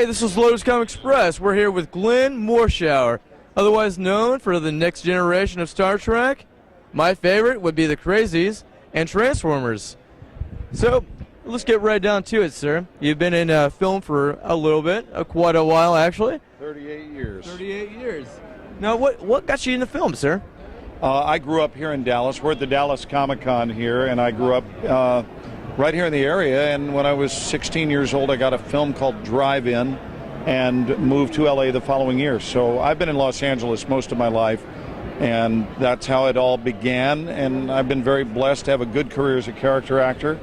Hey, this is Lotus Comics Press. We're here with Glenn Morshower, otherwise known for the next generation of Star Trek. My favorite would be the Crazies and Transformers. So, let's get right down to it, sir. You've been in film for a little bit, quite a while, actually. 38 years. 38 years. Now, what got you into film, sir? I grew up here in Dallas. We're at the Dallas Comic-Con here, and I grew up right here in the area. And when I was 16 years old, I got a film called Drive-In and moved to LA the following year. So I've been in Los Angeles most of my life, and that's how it all began. And I've been very blessed to have a good career as a character actor.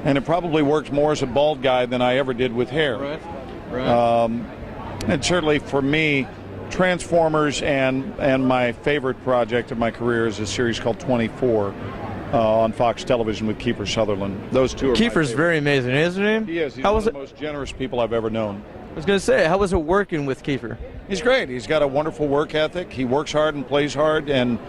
And it probably worked more as a bald guy than I ever did with hair. Right. And certainly for me, Transformers and my favorite project of my career is a series called 24 on Fox Television with Kiefer Sutherland. Those two are Kiefer's very amazing, isn't he? He is. He's one of the most generous people I've ever known. I was going to say, how was it working with Kiefer? He's great. He's got a wonderful work ethic. He works hard and plays hard and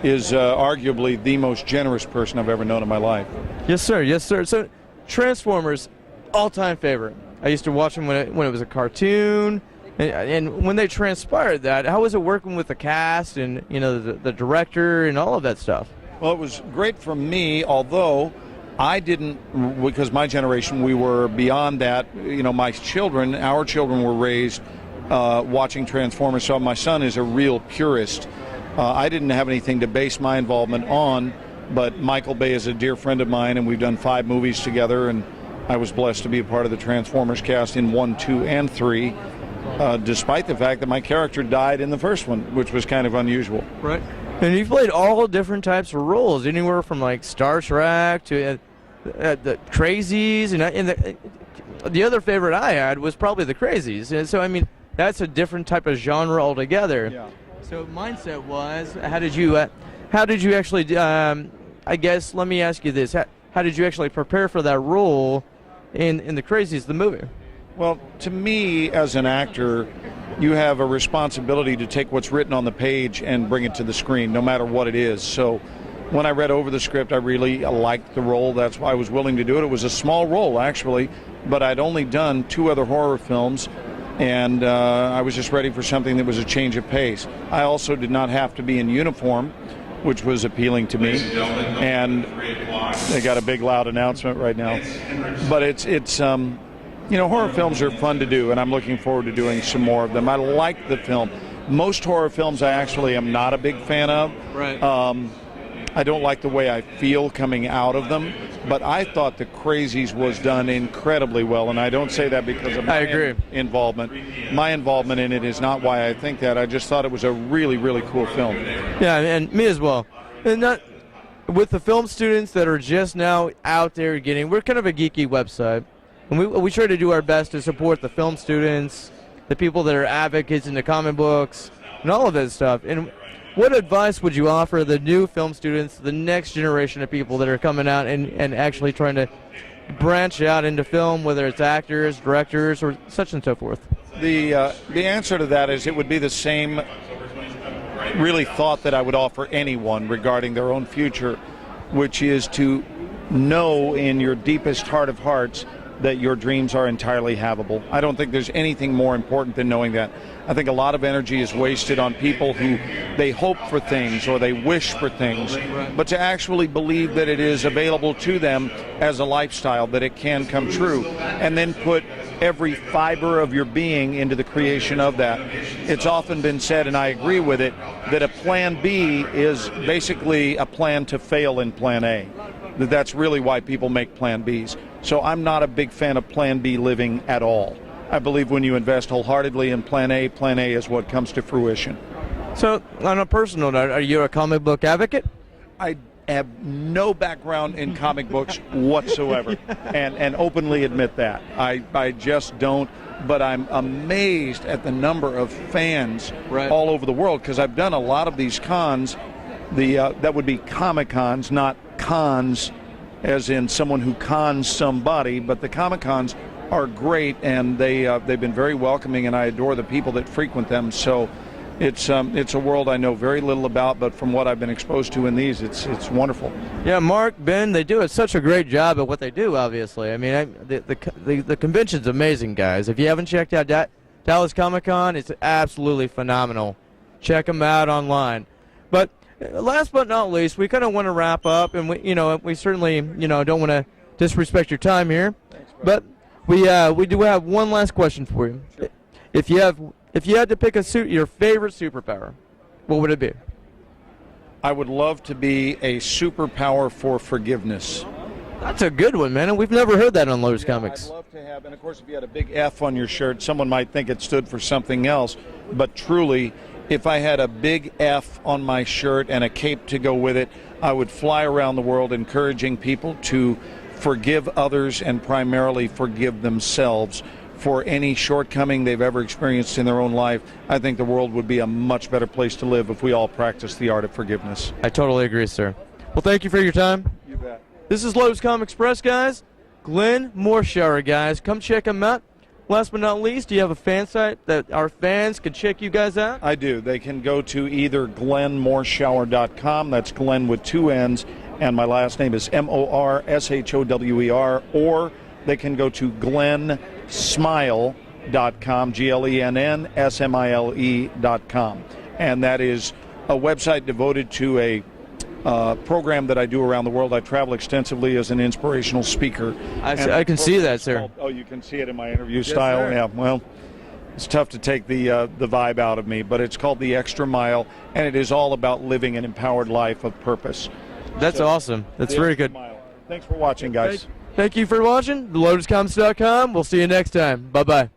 is arguably the most generous person I've ever known in my life. Yes, sir. Yes, sir. So, Transformers, all-time favorite. I used to watch them when it was a cartoon. And when they transpired that, how was it working with the cast and the director and all of that stuff? Well, it was great for me, although I didn't, because my generation, we were beyond that. Our children were raised watching Transformers, so my son is a real purist. I didn't have anything to base my involvement on, but Michael Bay is a dear friend of mine, and we've done 5 movies together, and I was blessed to be a part of the Transformers cast in 1, 2, and 3. Despite the fact that my character died in the first one, which was kind of unusual. Right. And you played all different types of roles, anywhere from like Star Trek to the Crazies, and the other favorite I had was probably the Crazies. And so, I mean, that's a different type of genre altogether. Yeah. So mindset was, how did you actually, I guess, let me ask you this, how did you actually prepare for that role in the Crazies, the movie? Well, to me, as an actor, you have a responsibility to take what's written on the page and bring it to the screen, no matter what it is. So when I read over the script, I really liked the role. That's why I was willing to do it. It was a small role, actually, but I'd only done 2 other horror films, and I was just ready for something that was a change of pace. I also did not have to be in uniform, which was appealing to me. And they got a big, loud announcement right now. But it's horror films are fun to do, and I'm looking forward to doing some more of them. I like the film. Most horror films I actually am not a big fan of. Right. I don't like the way I feel coming out of them, but I thought the Crazies was done incredibly well, and I don't say that because of my involvement. My involvement in it is not why I think that. I just thought it was a really, really cool film. Yeah, and me as well. And not with the film students that are just now out there we're kind of a geeky website. And we try to do our best to support the film students, the people that are advocates in the comic books, and all of that stuff. And what advice would you offer the new film students, the next generation of people that are coming out and actually trying to branch out into film, whether it's actors, directors, or such and so forth? The answer to that is it would be the same really thought that I would offer anyone regarding their own future, which is to know in your deepest heart of hearts that your dreams are entirely havable. I don't think there's anything more important than knowing that. I think a lot of energy is wasted on people who they hope for things or they wish for things, but to actually believe that it is available to them as a lifestyle, that it can come true, and then put every fiber of your being into the creation of that. It's often been said, and I agree with it, that a plan B is basically a plan to fail in plan A. That's really why people make plan Bs. So I'm not a big fan of plan B living at all. I believe when you invest wholeheartedly in plan A is what comes to fruition. So on a personal note, are you a comic book advocate? I have no background in comic books whatsoever, and openly admit that. I just don't, but I'm amazed at the number of fans all over the world, because I've done a lot of these cons. That would be Comic-Cons, not cons as in someone who cons somebody, but the Comic-Cons are great, and they've been very welcoming, and I adore the people that frequent them. So it's a world I know very little about, but from what I've been exposed to in these, it's wonderful. Yeah, Mark, Ben, they do such a great job at what they do. Obviously, I mean, the convention's amazing, guys. If you haven't checked out Dallas Comic Con, it's absolutely phenomenal. Check them out online. But last but not least, we kind of want to wrap up, and we certainly don't want to disrespect your time here. Thanks, but we do have one last question for you. Sure. If you had to pick your favorite superpower, what would it be? I would love to be a superpower for forgiveness. That's a good one, man. And we've never heard that on Lotus Comics. I'd love to have, and of course, if you had a big F on your shirt, someone might think it stood for something else. But truly, if I had a big F on my shirt and a cape to go with it, I would fly around the world encouraging people to forgive others and primarily forgive themselves for any shortcoming they've ever experienced in their own life. I think the world would be a much better place to live if we all practiced the art of forgiveness. I totally agree, sir. Well, thank you for your time. You bet. This is Lotus Comics Press, guys. Glenn Morshower, guys. Come check him out. Last but not least, do you have a fan site that our fans can check you guys out? I do. They can go to either glennmorshower.com, that's Glenn with two N's, and my last name is Morshower, or they can go to glennsmile.com, GLENNSMILE.com. And that is a website devoted to a program that I do around the world. I travel extensively as an inspirational speaker. I can see that, sir. You can see it in my interview style? Sir. Yeah, well, it's tough to take the vibe out of me, but it's called The Extra Mile, and it is all about living an empowered life of purpose. That's awesome. That's very good. Mile. Thanks for watching, guys. Thank you for watching. LotusComics.com. We'll see you next time. Bye-bye.